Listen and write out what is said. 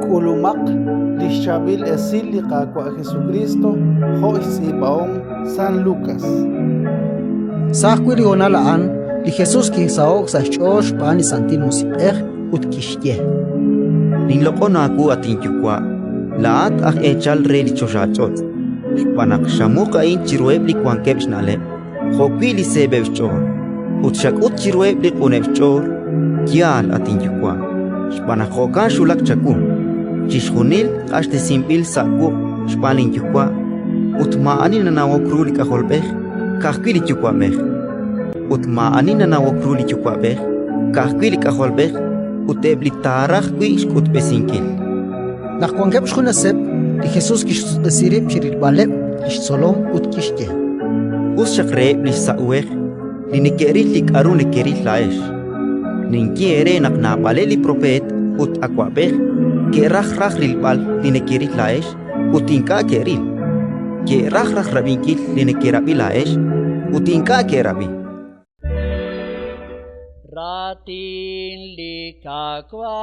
Kulumak lixchabil esili qaqua Jesucristo ho isibaon San Lucas. Sahquili onalaan li Jesús kinsaok sa chosh pani santil musipej utkishye. Ninloqonaku atinchukwa laat ak echal reli choshachot. Panak shamuka in chiruebli kwankebshnale. Hokwili sebevchor. Utshakut chiruebli kunevchor. Kial atinchukwa. Shpanakokan shulak chakun. Chishunil ashte simpil saku shpalin chukwa. Utmaani nanawokruli kaholbej. Kahkwili chukwa mej. Utmaani nanawokruli chukwa bej. Kahkwili kaholbej. Utebli taraj kwi shkutpesinkil. Nakwankeb shunasep li Jesús kisirib chirilbaleb lixsolom utkishye. Ushakreb lixsauej. Linikeril likarun likeril laesh. Ninkiere naknapale li propet ut akwabej. Keraj rilbal linekeril laesh. Utinka keril. Keraj rabinkil linekerabi laesh. Utinka kerabi. Ratin likakwa